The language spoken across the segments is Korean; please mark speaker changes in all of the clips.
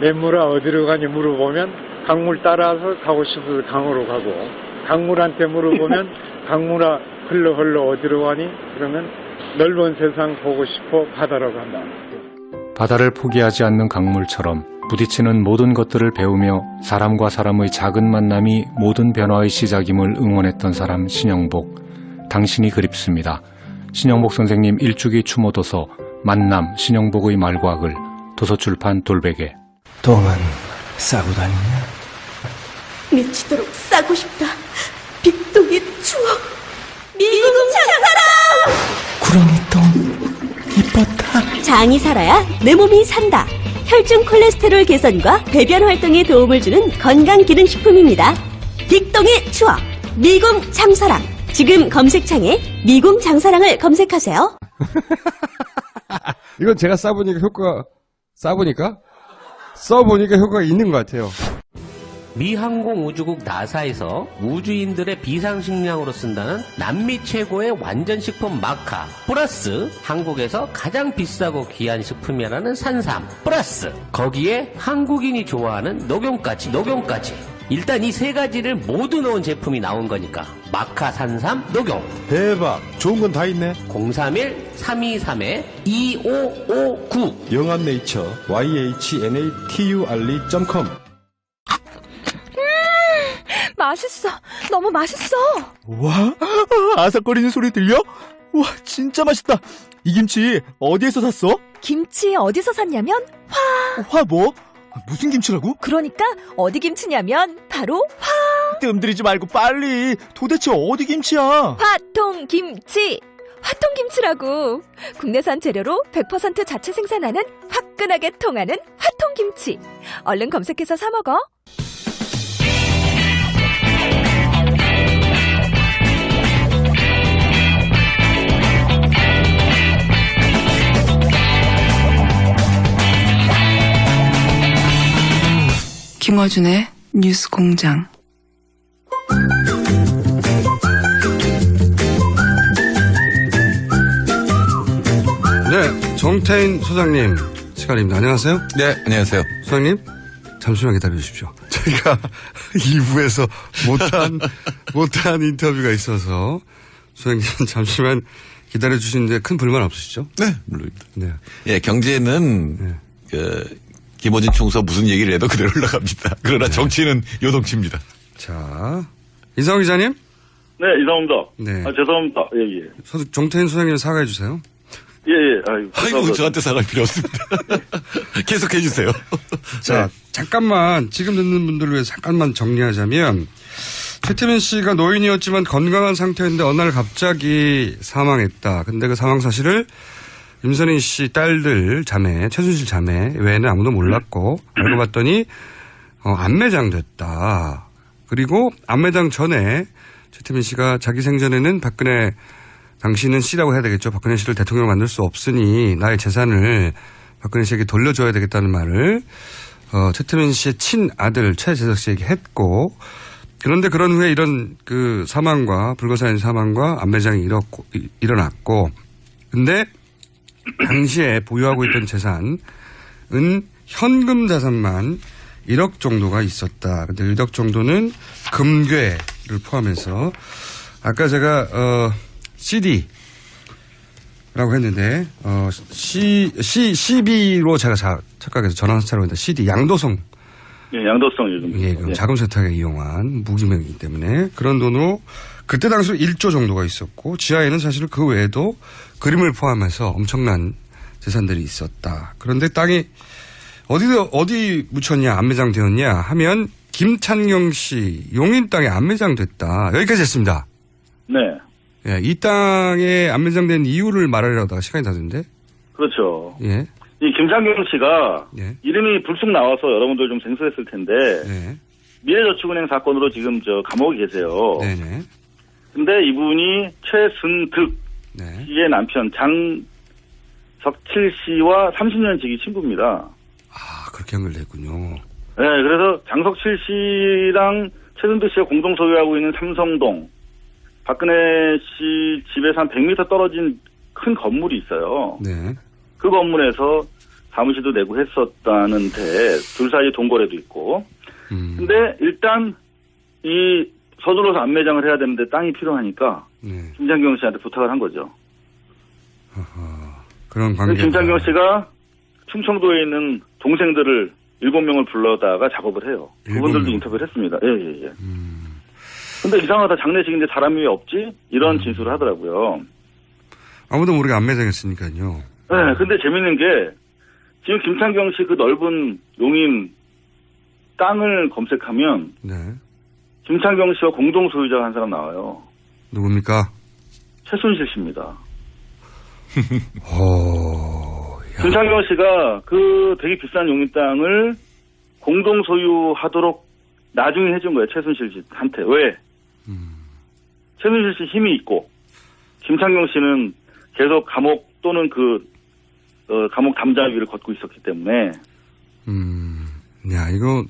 Speaker 1: 냇물아 어디로 가니 물어보면 강물 따라서 가고 싶어서 강으로 가고, 강물한테 물어보면 강물아 흘러 어디로 가니? 그러면 넓은 세상 보고 싶어 바다로 간다.
Speaker 2: 바다를 포기하지 않는 강물처럼 부딪히는 모든 것들을 배우며 사람과 사람의 작은 만남이 모든 변화의 시작임을 응원했던 사람 신영복. 당신이 그립습니다. 신영복 선생님 일주기 추모도서 만남 신영복의 말과 글, 도서출판 돌베개.
Speaker 3: 똥은 싸고 다니냐?
Speaker 4: 미치도록 싸고 싶다. 빅동의 추억. 미국 장사랑!
Speaker 3: 구렁이 똥 이뻤다.
Speaker 4: 장이 살아야 내 몸이 산다. 혈중 콜레스테롤 개선과 배변 활동에 도움을 주는 건강기능식품입니다. 빅동의 추억. 미궁 장사랑. 지금 검색창에 미궁 장사랑을 검색하세요.
Speaker 5: 이건 제가 써보니까 효과가 있는 것 같아요.
Speaker 6: 미 항공우주국 나사에서 우주인들의 비상식량으로 쓴다는 남미 최고의 완전식품 마카 플러스 한국에서 가장 비싸고 귀한 식품이라는 산삼 플러스 거기에 한국인이 좋아하는 녹용까지 일단 이 세 가지를 모두 넣은 제품이 나온 거니까 마카 산삼 녹용.
Speaker 7: 대박, 좋은 건 다 있네.
Speaker 6: 031-323-2559
Speaker 7: 영한네이처 yhnatuRE.com.
Speaker 8: 맛있어. 너무 맛있어.
Speaker 9: 와, 아삭거리는 소리 들려? 와, 진짜 맛있다. 이 김치 어디에서 샀어?
Speaker 8: 김치 어디서 샀냐면
Speaker 9: 화 뭐? 무슨 김치라고?
Speaker 8: 그러니까 어디 김치냐면 바로
Speaker 9: 뜸들이지 말고 빨리. 도대체 어디 김치야?
Speaker 8: 화통김치. 화통김치라고. 국내산 재료로 100% 자체 생산하는 화끈하게 통하는 화통김치. 얼른 검색해서 사 먹어.
Speaker 10: 김어준의 뉴스공장.
Speaker 5: 네, 정태인 소장님 시간입니다. 안녕하세요.
Speaker 11: 네, 안녕하세요.
Speaker 5: 소장님, 잠시만 기다려 주십시오. 저희가 2부에서 못한 인터뷰가 있어서 소장님 잠시만 기다려 주시는데 큰 불만 없으시죠?
Speaker 11: 네, 물론입니다.
Speaker 5: 네.
Speaker 11: 예, 경제는 김어준 총수가 무슨 얘기를 해도 그대로 올라갑니다. 그러나 정치는 요동칩니다.
Speaker 5: 자, 이상호 기자님?
Speaker 12: 네, 이상호입니다.
Speaker 5: 네.
Speaker 12: 죄송합니다. 예.
Speaker 5: 정태인 소장님 사과해 주세요.
Speaker 12: 예.
Speaker 11: 아이고, 저한테 사과할 필요 없습니다. 계속해 주세요.
Speaker 5: 자, 잠깐만, 지금 듣는 분들을 위해 잠깐만 정리하자면, 최태민 씨가 노인이었지만 건강한 상태였는데 어느 날 갑자기 사망했다. 근데 그 사망 사실을 임선희 씨 딸들 자매, 최순실 자매 외에는 아무도 몰랐고, 알고 봤더니, 안매장 됐다. 그리고 안매장 전에 최태민 씨가 자기 생전에는 박근혜, 당신은 씨라고 해야 되겠죠. 박근혜 씨를 대통령 만들 수 없으니 나의 재산을 박근혜 씨에게 돌려줘야 되겠다는 말을, 최태민 씨의 친아들 최재석 씨에게 했고, 그런데 그런 후에 이런 그 사망과, 불거사인 사망과 안매장이 일어났고, 근데 당시에 보유하고 있던 재산은 현금 자산만 1억 정도가 있었다. 근데 1억 정도는 금괴를 포함해서 아까 제가 CD라고 했는데 CB로 제가 착각해서 전화사차로 했는데 CD 양도성.
Speaker 12: 예, 양도성 요금.
Speaker 5: 예, 자금 세탁에 이용한 무기명이기 때문에 그런 돈으로 그때 당시로 1조 정도가 있었고 지하에는 사실 그 외에도 그림을 포함해서 엄청난 재산들이 있었다. 그런데 땅이 어디 묻혔냐, 안매장 되었냐 하면 김찬경 씨 용인 땅에 안매장 됐다. 여기까지 했습니다.
Speaker 12: 네.
Speaker 5: 예, 이 땅에 안매장된 이유를 말하려다가 시간이 다 됐는데.
Speaker 12: 그렇죠.
Speaker 5: 예.
Speaker 12: 이 김창경 씨가
Speaker 5: 예.
Speaker 12: 이름이 불쑥 나와서 여러분들 좀 생소했을 텐데
Speaker 5: 네.
Speaker 12: 미래저축은행 사건으로 지금 감옥에 계세요.
Speaker 5: 네네.
Speaker 12: 근데 이분이 최순득
Speaker 5: 네.
Speaker 12: 씨의 남편 장석칠 씨와 30년 지기 친구입니다.
Speaker 5: 아, 그렇게 연결됐군요.
Speaker 12: 네, 그래서 장석칠 씨랑 최순득 씨가 공동 소유하고 있는 삼성동, 박근혜 씨 집에서 한 100m 떨어진 큰 건물이 있어요.
Speaker 5: 네.
Speaker 12: 그 건물에서 사무실도 내고 했었다는데 둘 사이에 동거래도 있고. 근데 일단 이 서둘러서 안매장을 해야 되는데 땅이 필요하니까 김창경 씨한테 부탁을 한 거죠.
Speaker 5: 그런 관계.
Speaker 12: 김창경 씨가 충청도에 있는 동생들을 7명을 불러다가 작업을 해요. 그분들도 인터뷰를 했습니다. 예. 근데 이상하다. 장례식인데 사람이 왜 없지? 이런 진술을 하더라고요.
Speaker 5: 아무도 모르게 안매장했으니까요.
Speaker 12: 네, 근데 재밌는 게 지금 김창경 씨 그 넓은 용인 땅을 검색하면
Speaker 5: 네.
Speaker 12: 김창경 씨와 공동 소유자가 한 사람 나와요.
Speaker 5: 누굽니까?
Speaker 12: 최순실 씨입니다. 김창경 씨가 그 되게 비싼 용인 땅을 공동 소유하도록 나중에 해준 거예요. 최순실 씨한테. 왜? 최순실 씨 힘이 있고 김창경 씨는 계속 감옥 또는 감옥 담장위를 걷고 있었기 때문에.
Speaker 5: 야, 이거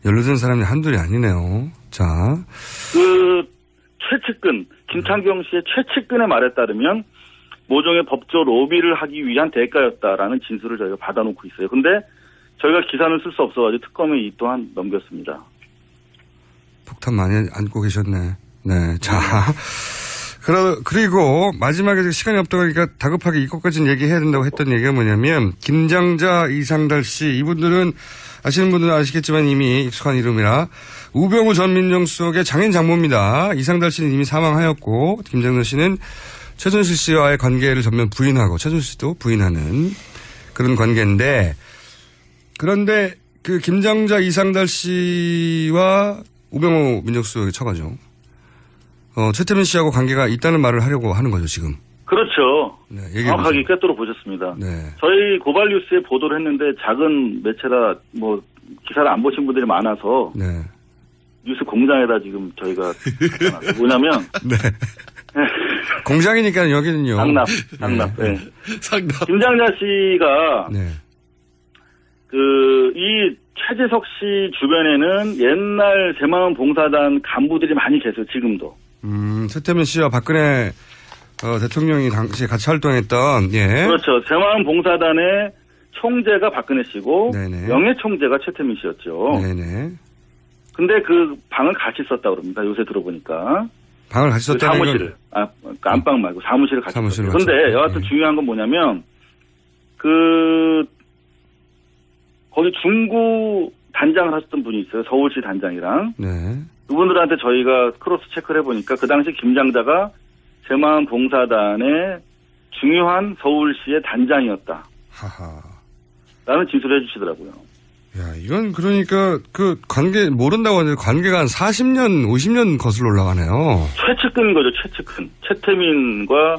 Speaker 5: 연루된 사람이 한둘이 아니네요. 자.
Speaker 12: 그 최측근, 김창경 씨의 최측근의 말에 따르면 모종의 법조 로비를 하기 위한 대가였다라는 진술을 저희가 받아놓고 있어요. 근데 저희가 기사는 쓸 수 없어가지고 특검에 이 또한 넘겼습니다.
Speaker 5: 폭탄 많이 안고 계셨네. 네. 자. 그리고 마지막에 시간이 없다 보니까 다급하게 이것까지는 얘기해야 된다고 했던 얘기가 뭐냐면 김장자, 이상달 씨 이분들은 아시는 분들은 아시겠지만 이미 익숙한 이름이라 우병우 전 민정수석의 장인 장모입니다. 이상달 씨는 이미 사망하였고 김장자 씨는 최순실 씨와의 관계를 전면 부인하고 최순실 씨도 부인하는 그런 관계인데 그런데 그 김장자, 이상달 씨와 우병우 민정수석의 처가죠. 최태민 씨하고 관계가 있다는 말을 하려고 하는 거죠, 지금.
Speaker 12: 그렇죠.
Speaker 5: 네,
Speaker 12: 정확하게 꿰뚫어 보셨습니다.
Speaker 5: 네.
Speaker 12: 저희 고발뉴스에 보도를 했는데 작은 매체라 뭐 기사를 안 보신 분들이 많아서
Speaker 5: 네.
Speaker 12: 뉴스 공장에다 지금 저희가 뭐냐면
Speaker 5: 네. 공장이니까 여기는요.
Speaker 12: 상납. 네.
Speaker 11: 상납.
Speaker 12: 김장자 씨가
Speaker 5: 네.
Speaker 12: 이 최재석 씨 주변에는 옛날 새마을 봉사단 간부들이 많이 계세요. 지금도.
Speaker 5: 최태민 씨와 박근혜 대통령이 당시에 같이 활동했던, 예.
Speaker 12: 그렇죠. 새마을 봉사단의 총재가 박근혜 씨고,
Speaker 5: 네네.
Speaker 12: 명예 총재가 최태민 씨였죠.
Speaker 5: 네네.
Speaker 12: 근데 그 방을 같이 썼다고 그럽니다. 요새 들어보니까.
Speaker 5: 방을 같이 썼다는 건.
Speaker 12: 사무실을. 안방 말고 사무실을 같이
Speaker 5: 사무실을
Speaker 12: 썼어요. 근데 여하튼
Speaker 5: 네.
Speaker 12: 중요한 건 뭐냐면, 거기 중구 단장을 하셨던 분이 있어요. 서울시 단장이랑.
Speaker 5: 네.
Speaker 12: 그분들한테 저희가 크로스 체크를 해보니까 그 당시 김장자가 새마을 봉사단의 중요한 서울시의 단장이었다.
Speaker 5: 하하.
Speaker 12: 라는 진술을 해주시더라고요.
Speaker 5: 야, 이건 그러니까 그 관계, 모른다고 하는데 관계가 한 40년, 50년 거슬러 올라가네요.
Speaker 12: 최측근인 거죠, 최측근. 최태민과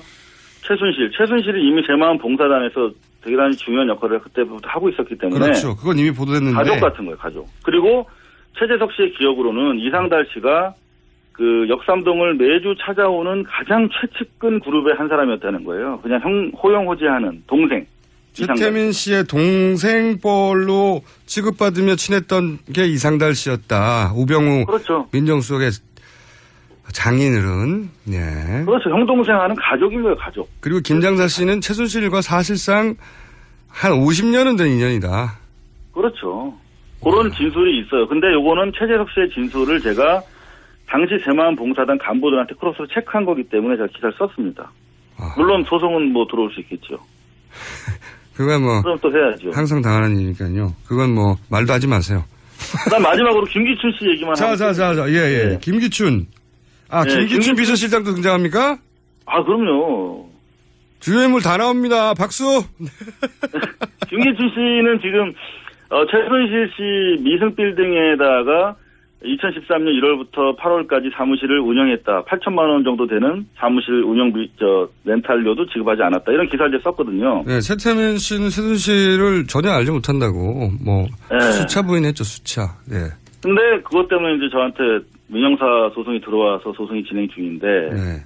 Speaker 12: 최순실. 최순실이 이미 새마을 봉사단에서 대단히 중요한 역할을 그때부터 하고 있었기 때문에.
Speaker 5: 그렇죠. 그건 이미 보도됐는데.
Speaker 12: 가족 같은 거예요, 가족. 그리고 최재석 씨의 기억으로는 이상달 씨가 그 역삼동을 매주 찾아오는 가장 최측근 그룹의 한 사람이었다는 거예요. 그냥 호용호제하는 동생.
Speaker 5: 최태민 씨의 동생뻘로 취급받으며 친했던 게 이상달 씨였다. 우병우
Speaker 12: 그렇죠.
Speaker 5: 민정수석의 장인어른. 예.
Speaker 12: 그렇죠. 형 동생 하는 가족인 거예요, 가족.
Speaker 5: 그리고 김장자 씨는 최순실과 사실상 한 50년은 된 인연이다.
Speaker 12: 그렇죠. 그런 진술이 있어요. 근데 요거는 최재석 씨의 진술을 제가 당시 새마을 봉사단 간부들한테 크로스로 체크한 거기 때문에 제가 기사를 썼습니다. 물론 소송은 뭐 들어올 수 있겠죠.
Speaker 5: 그건 뭐
Speaker 12: 그럼 또 해야죠.
Speaker 5: 항상 당하는 일이니까요. 그건 뭐 말도 하지 마세요.
Speaker 12: 그다음 마지막으로 김기춘 씨 얘기만 하고.
Speaker 5: 예.
Speaker 12: 네.
Speaker 5: 김기춘.
Speaker 12: 네,
Speaker 5: 김기춘 비서실장도 등장합니까?
Speaker 12: 그럼요.
Speaker 5: 주요 인물 다 나옵니다. 박수.
Speaker 12: 김기춘 씨는 지금 최순실 씨 미승빌딩에다가 2013년 1월부터 8월까지 사무실을 운영했다. 8천만 원 정도 되는 사무실 운영비 렌탈료도 지급하지 않았다. 이런 기사를 이제 썼거든요.
Speaker 5: 네, 최태민 씨는 최순실을 전혀 알지 못한다고 수차 부인했죠. 수차. 네.
Speaker 12: 근데 그것 때문에 이제 저한테 민형사 소송이 들어와서 소송이 진행 중인데
Speaker 5: 네.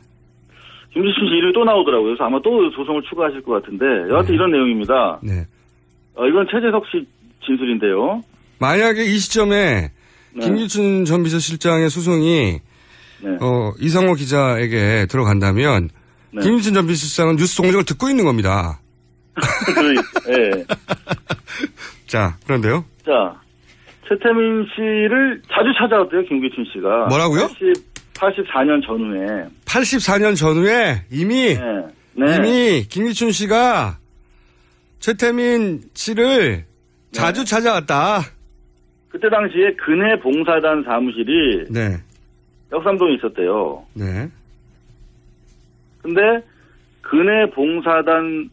Speaker 12: 김기춘 씨 이름이 또 나오더라고요. 그래서 아마 또 소송을 추가하실 것 같은데 여하튼 이런 내용입니다.
Speaker 5: 네.
Speaker 12: 이건 최재석 씨 진술인데요.
Speaker 5: 만약에 이 시점에 김기춘 전 비서실장의 소송이 이상호 기자에게 들어간다면 김기춘 전 비서실장은 뉴스 동작을 듣고 있는 겁니다. 자, 그런데요?
Speaker 12: 자, 최태민 씨를 자주 찾아왔대요, 김기춘 씨가.
Speaker 5: 뭐라고요?
Speaker 12: 84년 전후에.
Speaker 5: 84년 전후에 이미 김기춘 씨가 최태민 씨를 자주 찾아왔다.
Speaker 12: 그때 당시에 근해 봉사단 사무실이
Speaker 5: 네.
Speaker 12: 역삼동에 있었대요.
Speaker 5: 네.
Speaker 12: 근데 근해 봉사단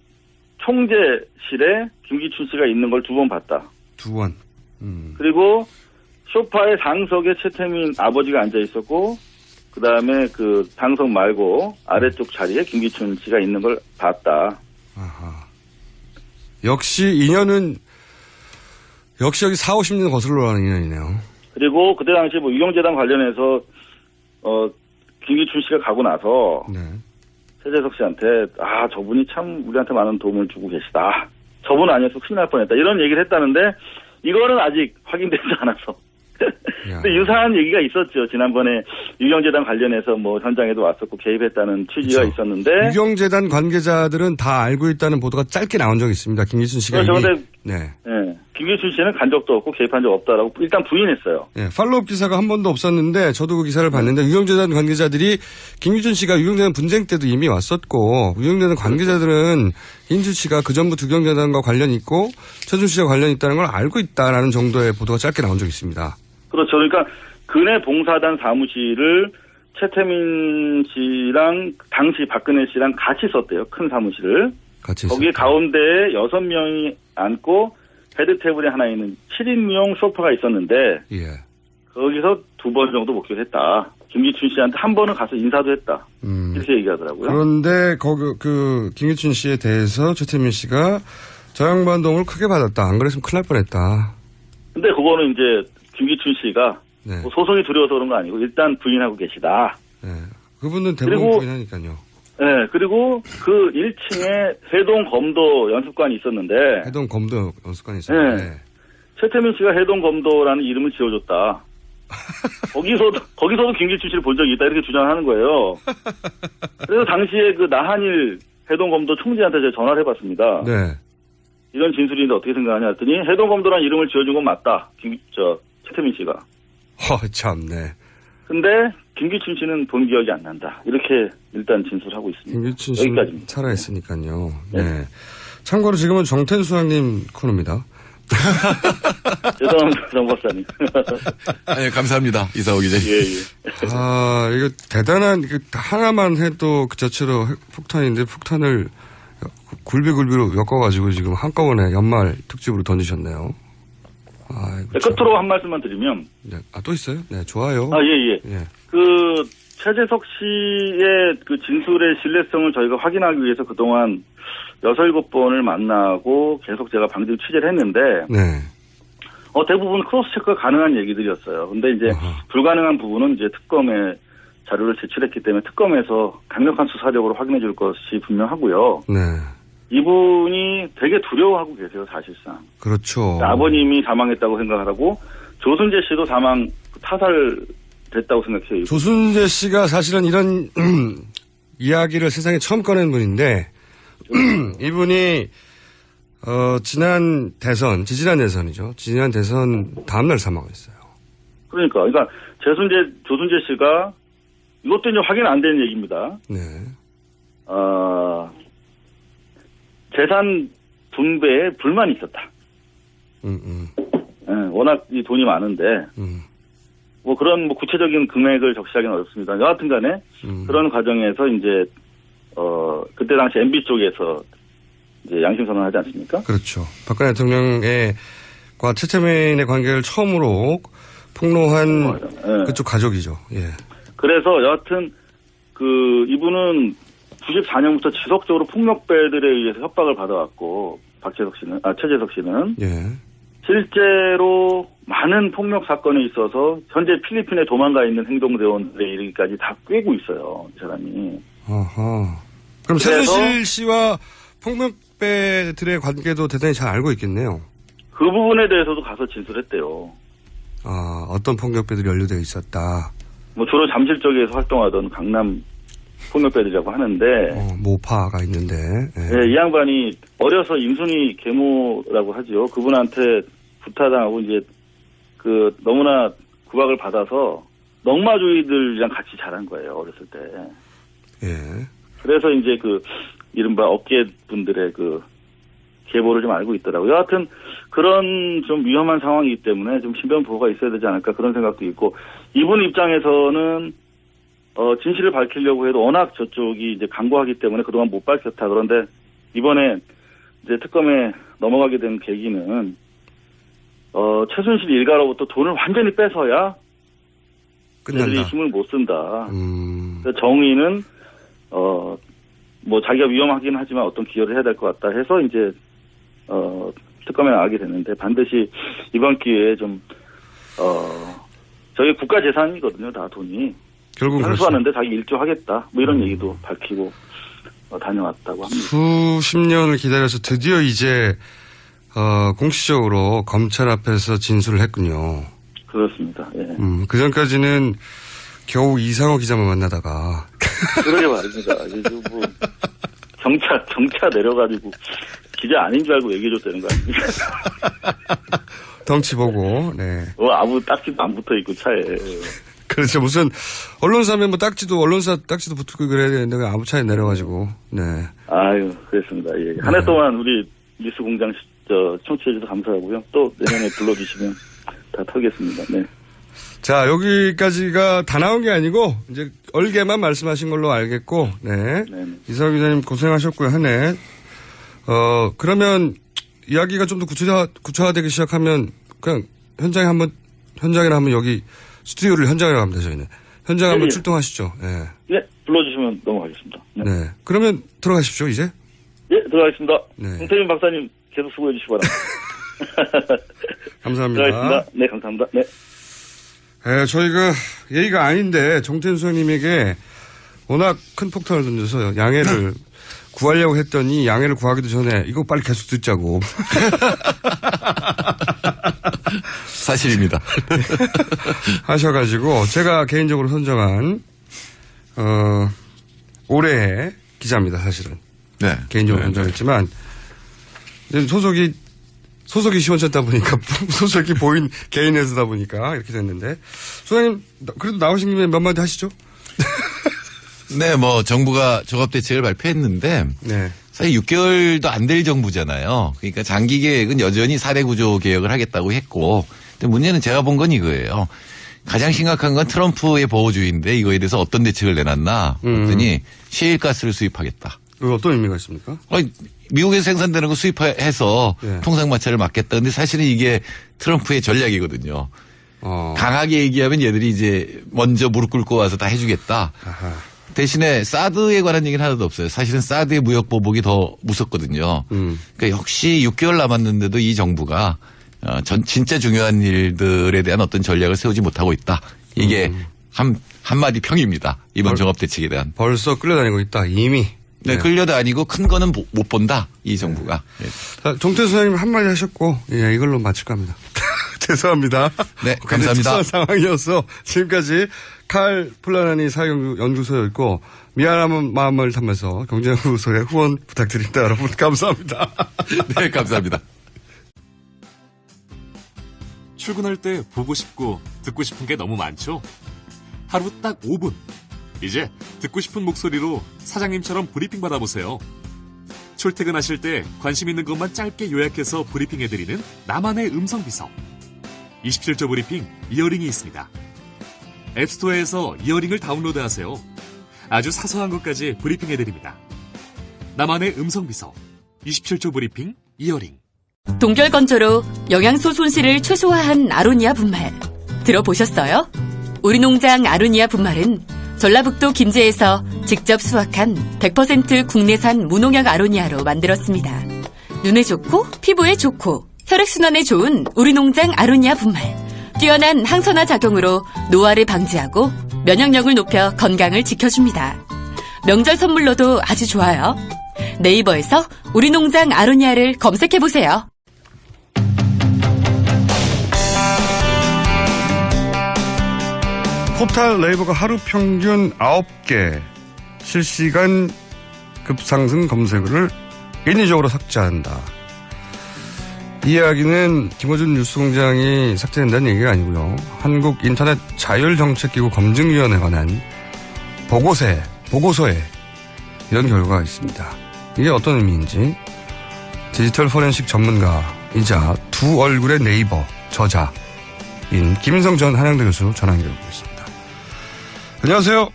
Speaker 12: 총재실에 김기춘 씨가 있는 걸 2번 봤다.
Speaker 5: 2번.
Speaker 12: 그리고 소파의 당석에 최태민 아버지가 앉아 있었고, 그 다음에 그 당석 말고 아래쪽 자리에 김기춘 씨가 있는 걸 봤다.
Speaker 5: 아하. 역시 인연은 역시 여기 4, 50년 거슬러 가는 인연이네요.
Speaker 12: 그리고 그때 당시 뭐 유경재단 관련해서 김기춘 씨가 가고 나서 최재석 씨한테 저분이 참 우리한테 많은 도움을 주고 계시다. 저분 아니었으면 큰일 날 뻔했다. 이런 얘기를 했다는데 이거는 아직 확인되지 않아서. 근데 유사한 얘기가 있었죠. 지난번에 유경재단 관련해서 뭐 현장에도 왔었고 개입했다는 취지가 있었는데.
Speaker 5: 유경재단 관계자들은 다 알고 있다는 보도가 짧게 나온 적이 있습니다. 김기춘 씨가.
Speaker 12: 그렇죠.
Speaker 5: 이미.
Speaker 12: 근데 김기춘 씨는 간 적도 없고 개입한 적 없다라고 일단 부인했어요.
Speaker 5: 네, 팔로업 기사가 한 번도 없었는데 저도 그 기사를 봤는데 유경재단 관계자들이 김기춘 씨가 유경재단 분쟁 때도 이미 왔었고 유경재단 관계자들은 김기춘 씨가 그 전부터 유경재단과 관련이 있고 최순실 씨와 관련이 있다는 걸 알고 있다라는 정도의 보도가 짧게 나온 적이 있습니다.
Speaker 12: 그렇죠. 그러니까 근해 봉사단 사무실을 최태민 씨랑 당시 박근혜 씨랑 같이 썼대요. 큰 사무실을.
Speaker 5: 같이
Speaker 12: 거기에 가운데에 6명이 앉고 헤드 테이블에 하나 있는 7인용 소파가 있었는데 거기서 2번 정도 목격을 했다. 김기춘 씨한테 한 번은 가서 인사도 했다. 이렇게 얘기하더라고요.
Speaker 5: 그런데 거기 김기춘 씨에 대해서 최태민 씨가 저 양반 도움을 크게 받았다. 안 그랬으면 큰일 날 뻔했다.
Speaker 12: 근데 그거는 이제 김기춘 씨가 뭐 소송이 두려워서 그런 거 아니고 일단 부인하고 계시다.
Speaker 5: 그분은 대부분 부인하니까요.
Speaker 12: 네, 그리고 그 1층에 해동 검도 연습관이 있었는데.
Speaker 5: 해동 검도 연습관이 있었는데.
Speaker 12: 네. 최태민 씨가 해동 검도라는 이름을 지어줬다. 거기서도 김기춘 씨를 본 적이 있다 이렇게 주장하는 거예요. 그래서 당시에 그 나한일 해동 검도 총재한테 제가 전화를 해봤습니다.
Speaker 5: 네.
Speaker 12: 이런 진술인데 어떻게 생각하냐 했더니 해동 검도라는 이름을 지어준 건 맞다. 최태민 씨가.
Speaker 5: 참네.
Speaker 12: 근데 김기춘 씨는 본 기억이 안 난다. 이렇게 일단 진술하고 있습니다.
Speaker 5: 김기춘 씨는 살아있으니까요. 네. 참고로 지금은 정태수 소장님 코너입니다.
Speaker 12: 죄송합니다, 정 박사님.
Speaker 11: 아니, 감사합니다. 이사오 기자님.
Speaker 12: 예.
Speaker 5: 이거 대단한, 하나만 해도 그 자체로 폭탄인데 폭탄을 굴비굴비로 엮어가지고 지금 한꺼번에 연말 특집으로 던지셨네요.
Speaker 12: 끝으로 한 말씀만 드리면.
Speaker 5: 네. 또 있어요? 네, 좋아요.
Speaker 12: 예. 그, 최재석 씨의 그 진술의 신뢰성을 저희가 확인하기 위해서 그동안 6, 7번을 만나고 계속 제가 방송 취재를 했는데.
Speaker 5: 네.
Speaker 12: 대부분 크로스 체크가 가능한 얘기들이었어요. 근데 이제 불가능한 부분은 이제 특검에 자료를 제출했기 때문에 특검에서 강력한 수사력으로 확인해 줄 것이 분명하고요.
Speaker 5: 네.
Speaker 12: 이분이 되게 두려워하고 계세요, 사실상.
Speaker 5: 그렇죠.
Speaker 12: 아버님이 사망했다고 생각하고 조순재 씨도 타살됐다고 생각해요.
Speaker 5: 조순재 씨가 사실은 이런 이야기를 세상에 처음 꺼낸 분인데 이분이 지지난 대선이죠. 지지난 대선 다음날 사망했어요.
Speaker 12: 그러니까 조순재 씨가 이것도 이제 확인 안 된 얘기입니다.
Speaker 5: 네.
Speaker 12: 재산 분배에 불만이 있었다. 네, 워낙 이 돈이 많은데, 뭐 그런 구체적인 금액을 적시하기는 어렵습니다. 여하튼 간에, 그런 과정에서 이제, 그때 당시 MB 쪽에서 이제 양심선언을 하지 않습니까?
Speaker 5: 그렇죠. 박근혜 대통령과 최태민의 관계를 처음으로 폭로한 그쪽 가족이죠. 예.
Speaker 12: 그래서 여하튼, 이분은 94년부터 지속적으로 폭력배들에 의해서 협박을 받아왔고, 최재석 씨는.
Speaker 5: 예.
Speaker 12: 실제로 많은 폭력 사건에 있어서 현재 필리핀에 도망가 있는 행동대원들에 이르기까지 다 꿰고 있어요, 이 사람이.
Speaker 5: 그럼 최순실 씨와 폭력배들의 관계도 대단히 잘 알고 있겠네요.
Speaker 12: 그 부분에 대해서도 가서 진술했대요.
Speaker 5: 어떤 폭력배들이 연루되어 있었다.
Speaker 12: 뭐 주로 잠실 쪽에서 활동하던 강남 폭력배들이라고 하는데
Speaker 5: 모파가 있는데
Speaker 12: 네, 이 양반이 어려서 임순희 계모라고 하죠. 그분한테 구타당하고 이제 그 너무나 구박을 받아서 넝마조이들이랑 같이 자란 거예요. 어렸을 때.
Speaker 5: 예.
Speaker 12: 그래서 이제 그 이른바 업계 분들의 그 계보를 좀 알고 있더라고요. 여하튼 그런 좀 위험한 상황이기 때문에 좀 신변 보호가 있어야 되지 않을까 그런 생각도 있고, 이분 입장에서는 진실을 밝히려고 해도 워낙 저쪽이 이제 강구하기 때문에 그동안 못 밝혔다. 그런데 이번에 이제 특검에 넘어가게 된 계기는 최순실 일가로부터 돈을 완전히 뺏어야 그들이 힘을 못 쓴다. 그래서 정의는 뭐 자기가 위험하긴 하지만 어떤 기여를 해야 될 것 같다 해서 이제 특검에 나가게 됐는데, 반드시 이번 기회에 좀 저희 국가 재산이거든요, 다 돈이.
Speaker 5: 결국
Speaker 12: 상수하는데 자기 일조하겠다. 뭐 이런 얘기도 밝히고 다녀왔다고 합니다.
Speaker 5: 수십 년을 기다려서 드디어 이제 공식적으로 검찰 앞에서 진술을 했군요.
Speaker 12: 그렇습니다. 예.
Speaker 5: 그 전까지는 겨우 이상호 기자만 만나다가.
Speaker 12: 그러게 말입니다. 요즘 뭐 경차 내려가지고 기자 아닌 줄 알고 얘기해줬다는 거 아닙니까?
Speaker 5: 덩치 보고, 네.
Speaker 12: 아무 딱지도 안 붙어 있고 차에.
Speaker 5: 그렇죠. 무슨 언론사면 뭐 언론사 딱지도 붙고 그래야 되는데 아무 차에 내려가지고. 네.
Speaker 12: 아유, 그랬습니다. 예. 한 해 동안 우리 뉴스공장 청취해주셔서 감사하고요. 또 내년에 불러주시면 다 털겠습니다. 네.
Speaker 5: 자, 여기까지가 다 나온 게 아니고 이제 얼개만 말씀하신 걸로 알겠고, 네. 이상호 기자님 고생하셨고요, 한 해. 그러면 이야기가 좀 더 구체화되기 시작하면 그냥 현장이라 하면 여기 스튜디오를 현장이라고 합니다, 저희는. 현장 한번 출동하시죠. 예.
Speaker 12: 네, 불러주시면 넘어가겠습니다. 네.
Speaker 5: 네. 그러면 들어가십시오, 이제.
Speaker 12: 네, 들어가겠습니다.
Speaker 5: 네.
Speaker 12: 홍태민 박사님 계속 수고해 주시기 바랍니다.
Speaker 5: 감사합니다.
Speaker 12: 들어가겠습니다. 네, 감사합니다. 네.
Speaker 5: 저희가 예의가 아닌데 정태인 수석님에게 워낙 큰 폭탄을 던져서 양해를 구하려고 했더니 양해를 구하기도 전에 이거 빨리 계속 듣자고.
Speaker 11: 사실입니다.
Speaker 5: 하셔가지고 제가 개인적으로 선정한 올해의 기자입니다, 사실은.
Speaker 11: 네.
Speaker 5: 개인적으로 선정했지만 소속이 시원찮다 보니까 소속이 보인 개인 회사다 보니까 이렇게 됐는데, 소장님 그래도 나오신 김에 몇 마디 하시죠.
Speaker 11: 네, 뭐 정부가 종합대책을 발표했는데
Speaker 5: 네.
Speaker 11: 사실 6개월도 안 될 정부잖아요. 그러니까 장기 계획은 여전히 4대 구조 개혁을 하겠다고 했고, 근데 문제는 제가 본 건 이거예요. 가장 심각한 건 트럼프의 보호주의인데 이거에 대해서 어떤 대책을 내놨나 했더니 시일가스를 수입하겠다.
Speaker 5: 그거 어떤 의미가 있습니까?
Speaker 11: 미국에서 생산되는 거 수입해서 통상마찰을 막겠다. 근데 사실은 이게 트럼프의 전략이거든요. 강하게 얘기하면 얘들이 이제 먼저 무릎 꿇고 와서 다 해주겠다.
Speaker 5: 아하.
Speaker 11: 대신에 사드에 관한 얘기는 하나도 없어요. 사실은 사드의 무역 보복이 더 무섭거든요. 그러니까 역시 6개월 남았는데도 이 정부가 진짜 중요한 일들에 대한 어떤 전략을 세우지 못하고 있다. 이게 한마디 평입니다. 이번 종합대책에 대한.
Speaker 5: 벌써 끌려다니고 있다. 이미.
Speaker 11: 네, 끌려다니고 큰 거는 못 본다. 이 정부가.
Speaker 5: 자, 정태수 소장님 한마디 하셨고, 예, 이걸로 마칠까 합니다. 죄송합니다.
Speaker 11: 네, 감사합니다.
Speaker 5: 특수한 상황이어서 지금까지 칼 플라나니 사회연구소였고, 미안한 마음을 담아서 경제연구소에 후원 부탁드립니다. 여러분, 감사합니다.
Speaker 11: 네, 감사합니다.
Speaker 13: 출근할 때 보고 싶고 듣고 싶은 게 너무 많죠? 하루 딱 5분. 이제 듣고 싶은 목소리로 사장님처럼 브리핑 받아보세요. 출퇴근하실 때 관심 있는 것만 짧게 요약해서 브리핑해드리는 나만의 음성비서. 27조 브리핑 이어링이 있습니다. 앱스토어에서 이어링을 다운로드하세요. 아주 사소한 것까지 브리핑해드립니다. 나만의 음성비서 27조 브리핑 이어링.
Speaker 14: 동결건조로 영양소 손실을 최소화한 아로니아 분말 들어보셨어요? 우리 농장 아로니아 분말은 전라북도 김제에서 직접 수확한 100% 국내산 무농약 아로니아로 만들었습니다. 눈에 좋고 피부에 좋고 혈액순환에 좋은 우리 농장 아로니아 분말. 뛰어난 항산화 작용으로 노화를 방지하고 면역력을 높여 건강을 지켜줍니다. 명절 선물로도 아주 좋아요. 네이버에서 우리 농장 아로니아를 검색해보세요.
Speaker 5: 포탈 네이버가 하루 평균 9개 실시간 급상승 검색어를 인위적으로 삭제한다. 이 이야기는 김어준 뉴스공장이 삭제된다는 얘기가 아니고요. 한국인터넷자율정책기구 검증위원회에 관한 보고서에 이런 결과가 있습니다. 이게 어떤 의미인지 디지털 포렌식 전문가이자 두 얼굴의 네이버 저자인 김인성 전 한양대 교수 전화 연결해보겠습니다. 안녕하세요.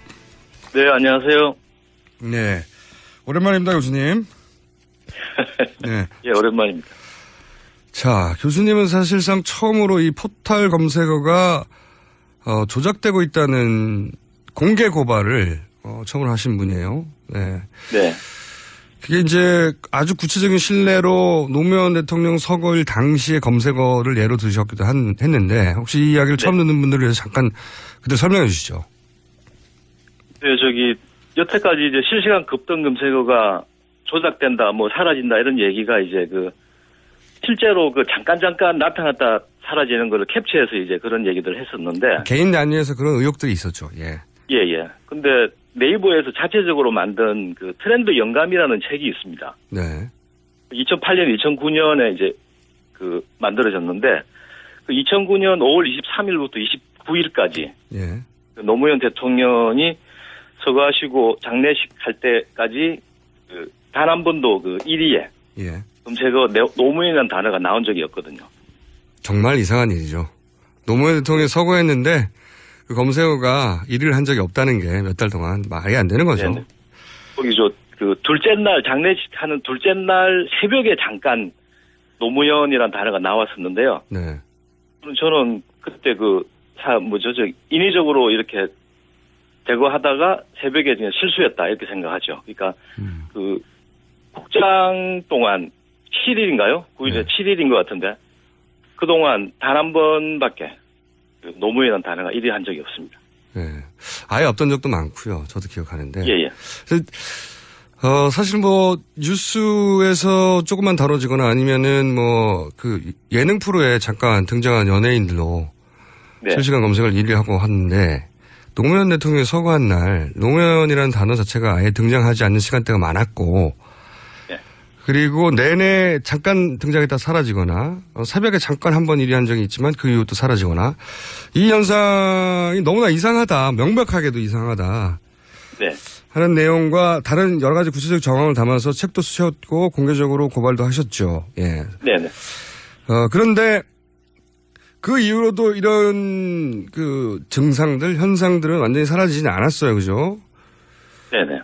Speaker 12: 네, 안녕하세요.
Speaker 5: 네, 오랜만입니다, 교수님. 네,
Speaker 12: 예, 오랜만입니다.
Speaker 5: 자, 교수님은 사실상 처음으로 이 포털 검색어가 조작되고 있다는 공개 고발을 처음으로 하신 분이에요. 네.
Speaker 12: 네.
Speaker 5: 그게 이제 아주 구체적인 신뢰로 노무현 대통령 서거일 당시의 검색어를 예로 드셨기도 했는데 혹시 이 이야기를 처음 듣는 분들을 위해서 잠깐 그때 설명해 주시죠.
Speaker 12: 네, 여태까지 이제 실시간 급등 검색어가 조작된다, 뭐 사라진다 이런 얘기가 이제 실제로 잠깐 나타났다 사라지는 걸 캡처해서 이제 그런 얘기들을 했었는데.
Speaker 5: 개인 단위에서 그런 의혹들이 있었죠. 예.
Speaker 12: 예. 근데 네이버에서 자체적으로 만든 트렌드 영감이라는 책이 있습니다.
Speaker 5: 네.
Speaker 12: 2008년, 2009년에 이제 만들어졌는데 2009년 5월 23일부터 29일까지
Speaker 5: 예.
Speaker 12: 노무현 대통령이 서거하시고 장례식 할 때까지 단 한 번도 1위에
Speaker 5: 예.
Speaker 12: 검색어 노무현이라는 단어가 나온 적이 없거든요.
Speaker 5: 정말 이상한 일이죠. 노무현 대통령이 서거했는데 그 검색어가 1위를 한 적이 없다는 게 몇 달 동안 말이 안 되는 거죠.
Speaker 12: 네네. 거기 둘째 날 장례식 하는 둘째 날 새벽에 잠깐 노무현이라는 단어가 나왔었는데요.
Speaker 5: 네.
Speaker 12: 저는 그때 인위적으로 이렇게 제거하다가 새벽에 그냥 실수였다 이렇게 생각하죠. 그러니까 국장 동안 7일인가요? 9일에 7일인 것 같은데 그동안 단 한 번밖에 노무현이라는 단어가 1위 한 적이 없습니다.
Speaker 5: 네. 아예 없던 적도 많고요. 저도 기억하는데.
Speaker 12: 예.
Speaker 5: 사실 뉴스에서 조금만 다뤄지거나 아니면은 예능 프로에 잠깐 등장한 연예인들로
Speaker 12: 네.
Speaker 5: 실시간 검색을 1위하고 하는데 노무현 대통령이 서거한 날 노무현이라는 단어 자체가 아예 등장하지 않는 시간대가 많았고
Speaker 12: 네.
Speaker 5: 그리고 내내 잠깐 등장했다 사라지거나 새벽에 잠깐 한 번 1위 한 적이 있지만 그 이후 또 사라지거나 이 현상이 너무나 이상하다. 명백하게도 이상하다.
Speaker 12: 네.
Speaker 5: 하는 내용과 다른 여러 가지 구체적 정황을 담아서 책도 쓰셨고 공개적으로 고발도 하셨죠. 예.
Speaker 12: 네네.
Speaker 5: 그런데 그 이후로도 이런 증상들, 현상들은 완전히 사라지진 않았어요. 그죠?
Speaker 12: 네네.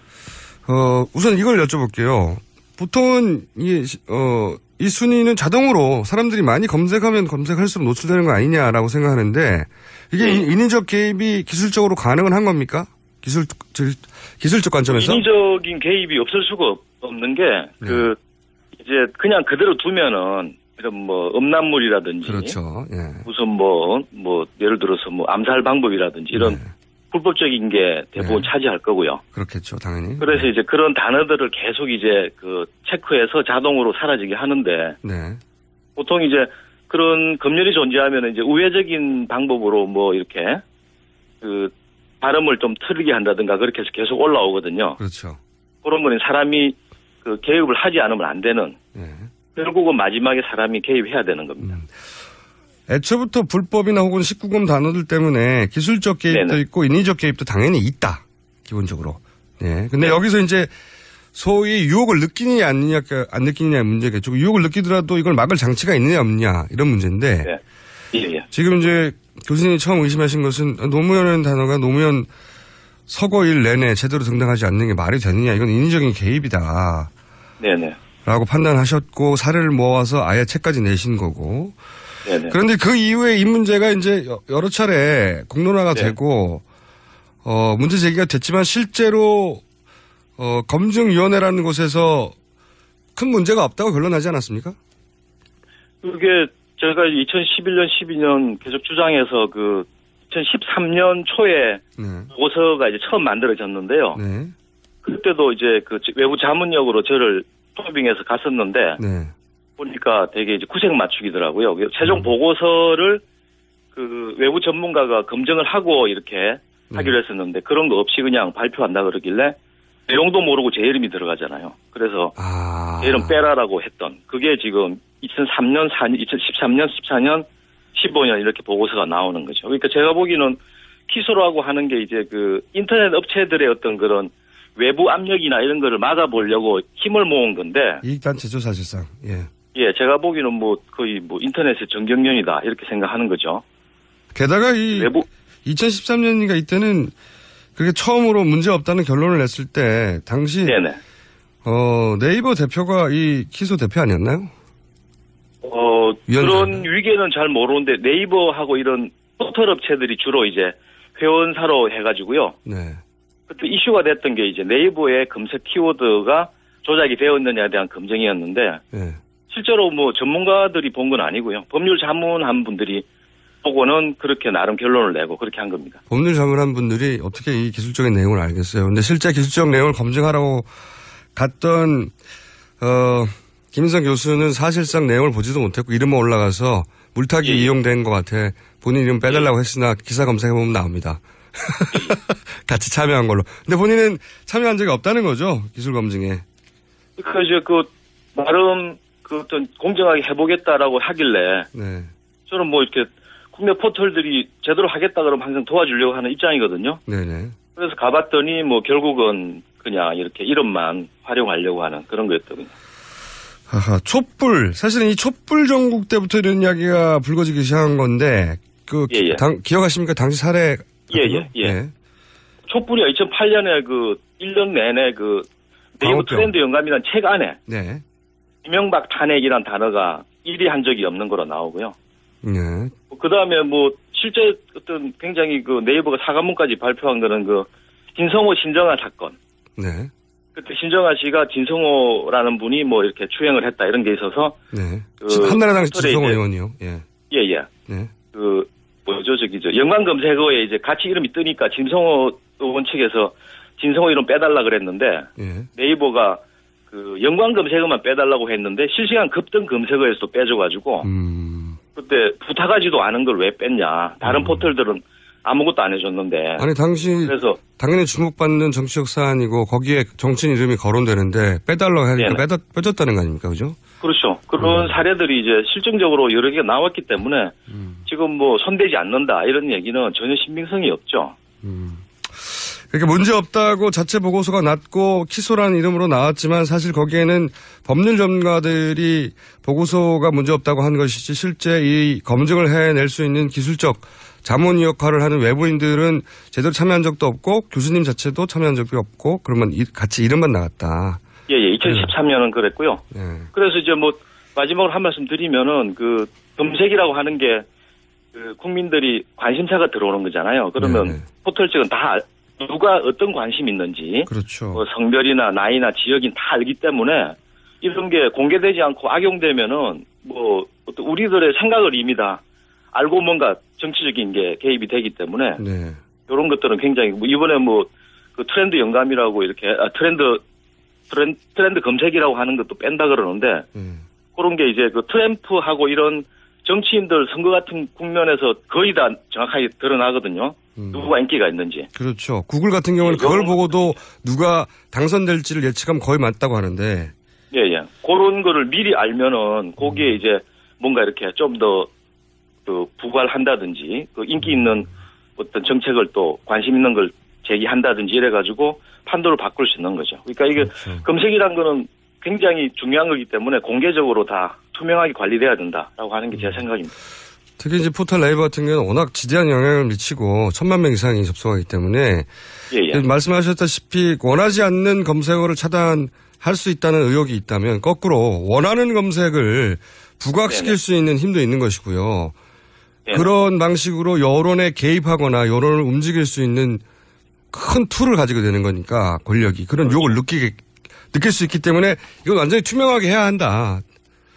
Speaker 5: 우선 이걸 여쭤볼게요. 보통은 이 순위는 자동으로 사람들이 많이 검색하면 검색할수록 노출되는 거 아니냐라고 생각하는데 이게 인위적 개입이 기술적으로 가능은 한 겁니까? 기술적 관점에서?
Speaker 12: 인위적인 개입이 없을 수가 없는 게, 이제 그냥 그대로 두면은, 이런 음란물이라든지.
Speaker 5: 그렇죠. 예.
Speaker 12: 무슨 예를 들어서 암살 방법이라든지 이런 불법적인 게 대부분 차지할 거고요.
Speaker 5: 그렇겠죠. 당연히.
Speaker 12: 그래서 이제 그런 단어들을 계속 이제 체크해서 자동으로 사라지게 하는데.
Speaker 5: 네.
Speaker 12: 보통 이제 그런 검열이 존재하면 이제 우회적인 방법으로 이렇게, 발음을 좀 틀리게 한다든가 그렇게 해서 계속 올라오거든요.
Speaker 5: 그렇죠.
Speaker 12: 그런 거는 사람이 개입을 하지 않으면 안 되는. 결국은 마지막에 사람이 개입해야 되는 겁니다.
Speaker 5: 애초부터 불법이나 혹은 19금 단어들 때문에 기술적 개입도
Speaker 12: 네네.
Speaker 5: 있고 인위적 개입도 당연히 있다. 기본적으로. 네. 근데 여기서 이제 소위 유혹을 느끼느냐 안 느끼느냐의 문제겠죠. 유혹을 느끼더라도 이걸 막을 장치가 있느냐 없느냐 이런 문제인데.
Speaker 12: 네. 예.
Speaker 5: 지금 이제 교수님이 처음 의심하신 것은 노무현이라는 단어가 노무현 서거일 내내 제대로 등장하지 않는 게 말이 되느냐. 이건 인위적인 개입이다.
Speaker 12: 네네.
Speaker 5: 라고 판단하셨고 사례를 모아서 아예 책까지 내신 거고.
Speaker 12: 네네.
Speaker 5: 그런데 그 이후에 이 문제가 이제 여러 차례 공론화가 되고 문제 제기가 됐지만 실제로 검증위원회라는 곳에서 큰 문제가 없다고 결론나지 않았습니까?
Speaker 12: 그게 제가 2011년, 12년 계속 주장해서 2013년 초에 보고서가 이제 처음 만들어졌는데요.
Speaker 5: 네.
Speaker 12: 그때도 이제 외부 자문역으로 저를 토빙해서 갔었는데 보니까 되게 이제 구색 맞추기더라고요. 최종 보고서를 외부 전문가가 검증을 하고 이렇게 하기로 했었는데 그런 거 없이 그냥 발표한다 그러길래 내용도 모르고 제 이름이 들어가잖아요. 그래서 제 이름 빼라라고 했던 그게 지금 2003년, 2013년, 14년, 15년 이렇게 보고서가 나오는 거죠. 그러니까 제가 보기에는 키소라고 하는 게 이제 그 인터넷 업체들의 어떤 그런 외부 압력이나 이런 거를 막아보려고 힘을 모은 건데.
Speaker 5: 이익단체죠, 사실상. 예.
Speaker 12: 예, 제가 보기에는 뭐 거의 뭐 인터넷의 정경련이다 이렇게 생각하는 거죠.
Speaker 5: 게다가 이
Speaker 12: 외부
Speaker 5: 2013년인가 이때는 그게 처음으로 문제 없다는 결론을 냈을 때 당시
Speaker 12: 네네.
Speaker 5: 네이버 대표가 이 키소 대표 아니었나요?
Speaker 12: 그런 위계는 잘 모르는데 네이버하고 이런 포털 업체들이 주로 이제 회원사로 해가지고요.
Speaker 5: 네.
Speaker 12: 그때 이슈가 됐던 게 이제 네이버의 검색 키워드가 조작이 되었느냐에 대한 검증이었는데
Speaker 5: 네.
Speaker 12: 실제로 뭐 전문가들이 본 건 아니고요. 법률 자문한 분들이 보고는 그렇게 나름 결론을 내고 그렇게 한 겁니다.
Speaker 5: 법률 자문한 분들이 어떻게 이 기술적인 내용을 알겠어요. 근데 실제 기술적 내용을 검증하라고 갔던 김인성 교수는 사실상 내용을 보지도 못했고 이름만 올라가서 물타기 이용된 것 같아. 본인 이름 빼달라고 했으나 기사 검색해보면 나옵니다. 같이 참여한 걸로. 근데 본인은 참여한 적이 없다는 거죠. 기술 검증에.
Speaker 12: 그래서 나름 어떤 공정하게 해보겠다라고 하길래.
Speaker 5: 네.
Speaker 12: 저는 뭐 이렇게 국내 포털들이 제대로 하겠다 그러면 항상 도와주려고 하는 입장이거든요.
Speaker 5: 네네.
Speaker 12: 그래서 가봤더니 뭐 결국은 그냥 이렇게 이름만 활용하려고 하는 그런 거였거든요.
Speaker 5: 하하, 촛불. 사실은 이 촛불 전국 때부터 이런 이야기가 불거지기 시작한 건데, 기억하십니까? 당시 사례.
Speaker 12: 예. 촛불이 2008년에 1년 내내 네이버 트렌드 영감이라는 책 안에.
Speaker 5: 네.
Speaker 12: 이명박 탄핵이란 단어가 1위 한 적이 없는 거로 나오고요.
Speaker 5: 네.
Speaker 12: 그 다음에 실제 어떤 굉장히 네이버가 사과문까지 발표한 거는 진성호 신정아 사건.
Speaker 5: 네.
Speaker 12: 그때 신정아 씨가 진성호라는 분이 이렇게 추행을 했다 이런 게 있어서.
Speaker 5: 네. 한나라당 진성호 의원이요. 예.
Speaker 12: 예.
Speaker 5: 네.
Speaker 12: 연관 검색어에 이제 같이 이름이 뜨니까 진성호 의원 측에서 진성호 이름 빼달라 그랬는데.
Speaker 5: 예.
Speaker 12: 네이버가 연관 검색어만 빼달라고 했는데 실시간 급등 검색어에서도 빼줘가지고. 그때 부탁하지도 않은 걸 왜 뺐냐. 다른 포털들은 아무것도 안 해줬는데.
Speaker 5: 아니, 그래서 당연히 주목받는 정치적 사안이고 거기에 정치인 이름이 거론되는데 빼달라고 하니까 빼줬다는 거 아닙니까? 그죠?
Speaker 12: 그렇죠. 그런 사례들이 이제 실증적으로 여러 개가 나왔기 때문에 지금 손대지 않는다 이런 얘기는 전혀 신빙성이 없죠.
Speaker 5: 이렇게 문제 없다고 자체 보고서가 났고 키소라는 이름으로 나왔지만 사실 거기에는 법률 전문가들이 보고서가 문제 없다고 한 것이지 실제 이 검증을 해낼 수 있는 기술적 자문 역할을 하는 외부인들은 제대로 참여한 적도 없고 교수님 자체도 참여한 적이 없고 그러면 같이 이름만 나갔다.
Speaker 12: 예. 2013년은 그랬고요.
Speaker 5: 예.
Speaker 12: 그래서 이제 마지막으로 한 말씀 드리면은 검색이라고 하는 게 국민들이 관심사가 들어오는 거잖아요. 그러면 포털 측은 다 누가 어떤 관심이 있는지.
Speaker 5: 그렇죠.
Speaker 12: 성별이나 나이나 지역인 다 알기 때문에 이런 게 공개되지 않고 악용되면은 어떤 우리들의 생각을 이미 다 알고 뭔가 정치적인 게 개입이 되기 때문에.
Speaker 5: 네.
Speaker 12: 이런 것들은 굉장히 이번에 트렌드 영감이라고 이렇게 트렌드 검색이라고 하는 것도 뺀다 그러는데 그런 게 이제 트램프하고 이런 정치인들 선거 같은 국면에서 거의 다 정확하게 드러나거든요. 누구가 인기가 있는지.
Speaker 5: 그렇죠. 구글 같은 경우는 그걸 보고도 누가 당선될지를 예측하면 거의 맞다고 하는데.
Speaker 12: 예. 그런 거를 미리 알면은 거기에 이제 뭔가 이렇게 좀 더 부과한다든지 인기 있는 어떤 정책을 또 관심 있는 걸 제기한다든지 이래가지고 판도를 바꿀 수 있는 거죠. 그러니까 이게 검색이란 거는 굉장히 중요한 거기 때문에 공개적으로 다 투명하게 관리돼야 된다라고 하는 게 제 생각입니다.
Speaker 5: 특히 이제 포털 네이버 같은 경우는 워낙 지대한 영향을 미치고 1,000만 명 이상이 접속하기 때문에 말씀하셨다시피 원하지 않는 검색어를 차단할 수 있다는 의혹이 있다면 거꾸로 원하는 검색을 부각시킬 수 있는 힘도 있는 것이고요. 그런 방식으로 여론에 개입하거나 여론을 움직일 수 있는 큰 툴을 가지게 되는 거니까 권력이 그런 유혹을 느낄 수 있기 때문에 이건 완전히 투명하게 해야 한다.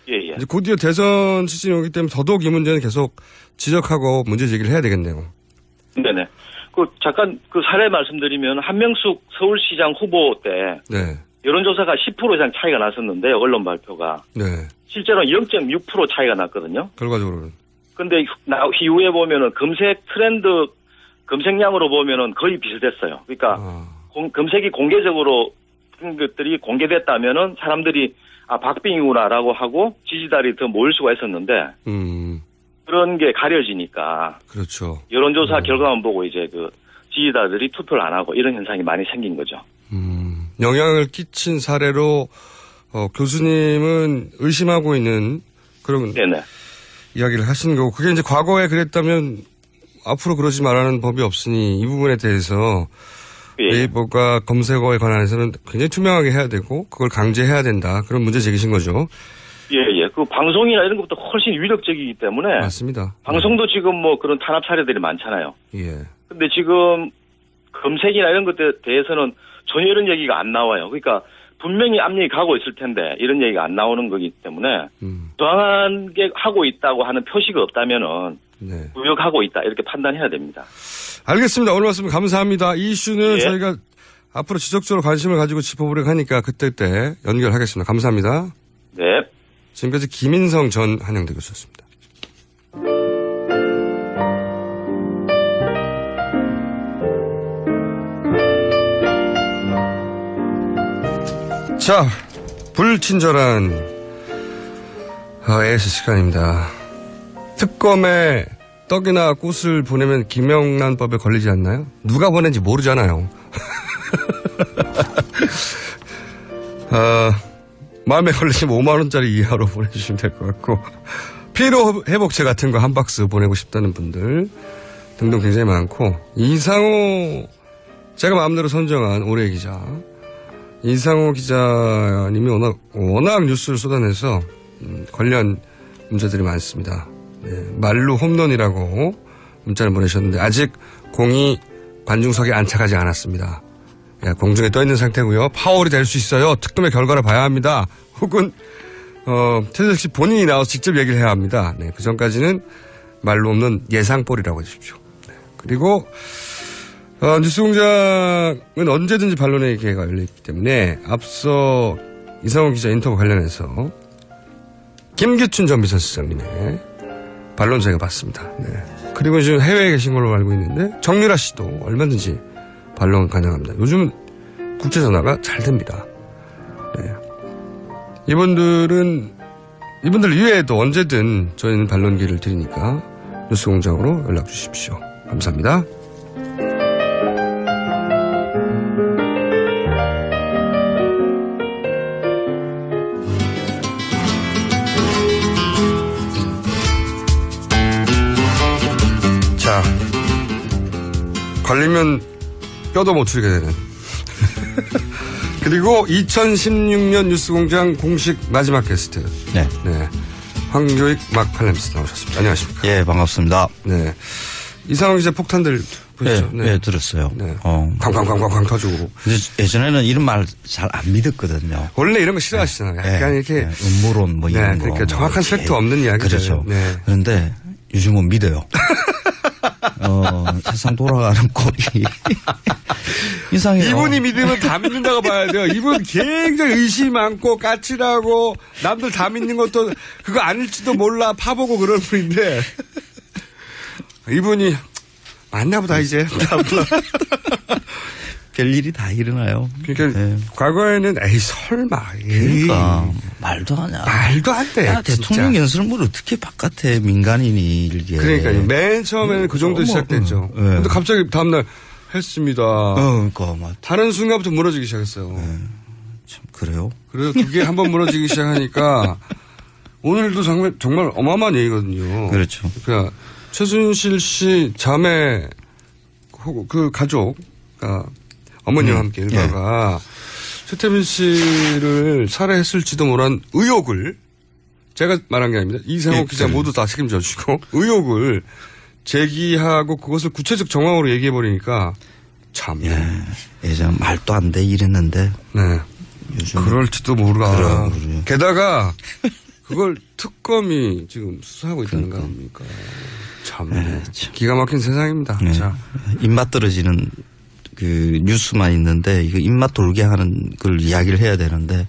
Speaker 5: 이제 곧이어 대선 시즌이 오기 때문에 더더욱 이 문제는 계속 지적하고 문제 제기를 해야 되겠네요.
Speaker 12: 네네. 잠깐 사례 말씀드리면 한명숙 서울시장 후보 때 여론조사가 10% 이상 차이가 났었는데요. 언론 발표가. 실제로는 0.6% 차이가 났거든요.
Speaker 5: 결과적으로는.
Speaker 12: 근데 이후에 보면은 검색량으로 보면은 거의 비슷했어요. 그러니까 검색이 공개적으로 그런 것들이 공개됐다면은 사람들이 박빙이구나라고 하고 지지자들이 더 모일 수가 있었는데 그런 게 가려지니까
Speaker 5: 그렇죠.
Speaker 12: 여론조사 결과만 보고 이제 그 지지자들이 투표를 안 하고 이런 현상이 많이 생긴 거죠.
Speaker 5: 영향을 끼친 사례로 교수님은 의심하고 있는 그런
Speaker 12: 네네.
Speaker 5: 이야기를 하시는 거고 그게 이제 과거에 그랬다면 앞으로 그러지 말라는 법이 없으니 이 부분에 대해서 네이버가 검색어에 관해서는 굉장히 투명하게 해야 되고 그걸 강제해야 된다. 그런 문제 제기신 거죠.
Speaker 12: 예. 그 방송이나 이런 것보다 훨씬 위력적이기 때문에.
Speaker 5: 맞습니다.
Speaker 12: 방송도 지금 뭐 그런 탄압 사례들이 많잖아요.
Speaker 5: 예.
Speaker 12: 근데 지금 검색이나 이런 것에 대해서는 전혀 이런 얘기가 안 나와요. 그러니까 분명히 압력이 가고 있을 텐데 이런 얘기가 안 나오는 거기 때문에 부당하게 하고 있다고 하는 표시가 없다면은 무역하고 있다 이렇게 판단해야 됩니다.
Speaker 5: 알겠습니다. 오늘 말씀 감사합니다. 이 이슈는 저희가 앞으로 지속적으로 관심을 가지고 짚어보려고 하니까 그때 연결하겠습니다. 감사합니다.
Speaker 12: 네.
Speaker 5: 지금까지 김인성 전 한양대 교수였습니다. 자, 불친절한 AS 시간입니다. 특검에 떡이나 꽃을 보내면 김영란법에 걸리지 않나요? 누가 보낸지 모르잖아요. 마음에 걸리시면 5만 원짜리 이하로 보내주시면 될 것 같고 피로 회복제 같은 거 한 박스 보내고 싶다는 분들 등등 굉장히 많고 이상호 제가 마음대로 선정한 올해의 기자 이상호 기자님이 워낙 뉴스를 쏟아내서 관련 문제들이 많습니다. 말로 홈런이라고 문자를 보내셨는데 아직 공이 관중석에 안착하지 않았습니다. 공중에 떠 있는 상태고요. 파울이 될 수 있어요. 특검의 결과를 봐야 합니다. 혹은 최재석 씨 본인이 나와서 직접 얘기를 해야 합니다. 그 전까지는 말로 없는 예상볼이라고 해주십시오. 그리고 뉴스공장은 언제든지 반론의 기회가 열려있기 때문에 앞서 이상호 기자 인터뷰 관련해서 김기춘 전 비서실장님의 반론 저희가 봤습니다. 그리고 지금 해외에 계신 걸로 알고 있는데 정유라 씨도 얼마든지 반론 가능합니다. 요즘은 국제전화가 잘 됩니다. 이분들 이외에도 언제든 저희는 반론 기회를 드리니까 뉴스공장으로 연락 주십시오. 감사합니다. 자, 걸리면 뼈도 못 추리게 되는. 그리고 2016년 뉴스공장 공식 마지막 게스트. 네. 황교익 막 칼럼니스트 나오셨습니다. 안녕하십니까.
Speaker 15: 예, 반갑습니다.
Speaker 5: 네. 이상호 기자 폭탄들 보셨죠?
Speaker 15: 네, 들었어요.
Speaker 5: 쾅쾅쾅쾅 터지고.
Speaker 15: 예전에는 이런 말 잘 안 믿었거든요.
Speaker 5: 원래 이런 거 싫어하시잖아요. 약간 이렇게.
Speaker 15: 음모론 뭐 이런 거.
Speaker 5: 그러니까 정확한 팩트 없는 이야기죠.
Speaker 15: 그렇죠. 그런데 요즘은 믿어요. 세상 돌아가는 꼴이 이상해요.
Speaker 5: 이분이 믿으면 다 믿는다고 봐야 돼요. 이분 굉장히 의심이 많고 까칠하고 남들 다 믿는 것도 그거 아닐지도 몰라 파보고 그런 분인데 이분이 맞나보다 이제
Speaker 15: 별일이 다 일어나요.
Speaker 5: 그러니까 과거에는 에이 설마
Speaker 15: 그러니까 말도 안 해.
Speaker 5: 말도 안 돼.
Speaker 15: 야, 대통령 연설문 어떻게 바깥에 민간인이 일게.
Speaker 5: 그러니까요. 맨 처음에는 그 정도 시작됐죠. 근데 갑자기 다음날 했습니다.
Speaker 15: 그러니까
Speaker 5: 다른 순간부터 무너지기 시작했어요.
Speaker 15: 참 그래요.
Speaker 5: 그래서 그게 한번 무너지기 시작하니까 오늘도 정말 어마어마한 얘기거든요.
Speaker 15: 그렇죠.
Speaker 5: 그러니까 최순실 씨 자매 그 가족 어머니와 함께 일가가 최태민 씨를 살해했을지도 모르는 의혹을 제가 말한 게 아닙니다. 이상호 기자 모두 다 책임져 주시고 의혹을 제기하고 그것을 구체적 정황으로 얘기해 버리니까 참
Speaker 15: 예전 말도 안 돼 이랬는데 요즘
Speaker 5: 그럴지도 모르라. 게다가 그걸 특검이 지금 수사하고 있다는 거 아닙니까? 참 기가 막힌 세상입니다. 자.
Speaker 15: 입맛 떨어지는 그 뉴스만 있는데 이거 입맛 돌게 하는 걸 이야기를 해야 되는데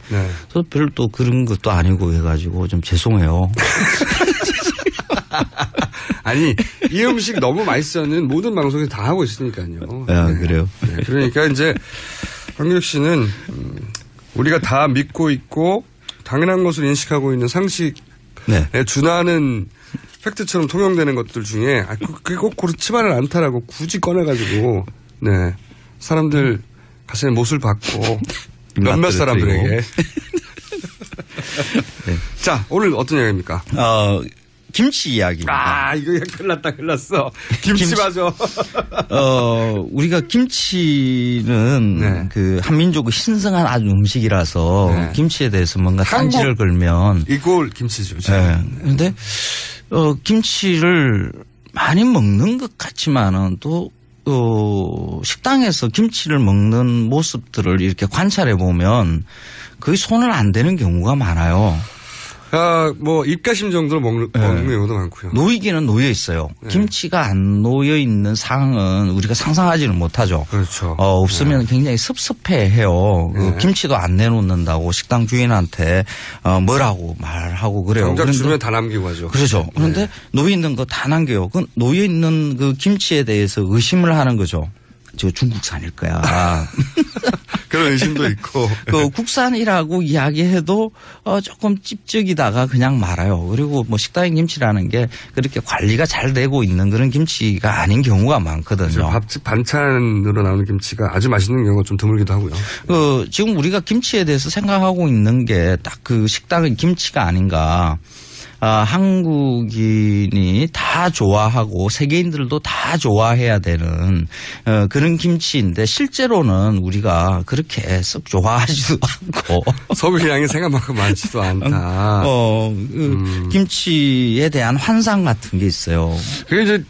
Speaker 15: 저 별도 그런 것도 아니고 해가지고 좀 죄송해요.
Speaker 5: 아니 이 음식 너무 맛있어는 모든 방송에서 다 하고 있으니까요.
Speaker 15: 그래요.
Speaker 5: 그러니까 이제 황교익 씨는 우리가 다 믿고 있고 당연한 것으로 인식하고 있는 상식에 준하는 팩트처럼 통용되는 것들 중에 그게 꼭 그렇지만은 않다라고 굳이 꺼내가지고 네 사람들 가슴에 못을 박고 몇몇 사람들에게
Speaker 15: 네.
Speaker 5: 자 오늘 어떤 이야기입니까?
Speaker 15: 김치 이야기입니다.
Speaker 5: 이거 큰일 났어. 김치 맞아.
Speaker 15: 우리가 김치는 그 한민족의 신성한 아주 음식이라서 김치에 대해서 뭔가 딴지를 걸면
Speaker 5: 이꼴 김치죠.
Speaker 15: 네. 근데 김치를 많이 먹는 것 같지만은 또 식당에서 김치를 먹는 모습들을 이렇게 관찰해 보면 거의 손을 안 대는 경우가 많아요.
Speaker 5: 뭐 입가심 정도로 먹는 경우도 많고요.
Speaker 15: 놓이기는 놓여 있어요. 김치가 안 놓여 있는 상황은 우리가 상상하지는 못하죠.
Speaker 5: 그렇죠.
Speaker 15: 없으면 굉장히 섭섭해해요. 김치도 안 내놓는다고 식당 주인한테 뭐라고 말하고 그래요.
Speaker 5: 정작 주면 다 남기고 하죠.
Speaker 15: 그렇죠. 그런데 놓여 있는 거 다 남겨요. 그 놓여 있는 그 김치에 대해서 의심을 하는 거죠. 저 중국산일 거야.
Speaker 5: 그런 의심도 있고.
Speaker 15: 그 국산이라고 이야기해도 조금 찝쩍이다가 그냥 말아요. 그리고 뭐 식당의 김치라는 게 그렇게 관리가 잘 되고 있는 그런 김치가 아닌 경우가 많거든요.
Speaker 5: 밥집 반찬으로 나오는 김치가 아주 맛있는 경우가 좀 드물기도 하고요.
Speaker 15: 지금 우리가 김치에 대해서 생각하고 있는 게 딱 그 식당의 김치가 아닌가. 한국인이 다 좋아하고 세계인들도 다 좋아해야 되는 그런 김치인데 실제로는 우리가 그렇게 썩 좋아하지도 않고
Speaker 5: 소비량이 생각만큼 많지도 않다.
Speaker 15: 김치에 대한 환상 같은 게 있어요.
Speaker 5: 그게 이제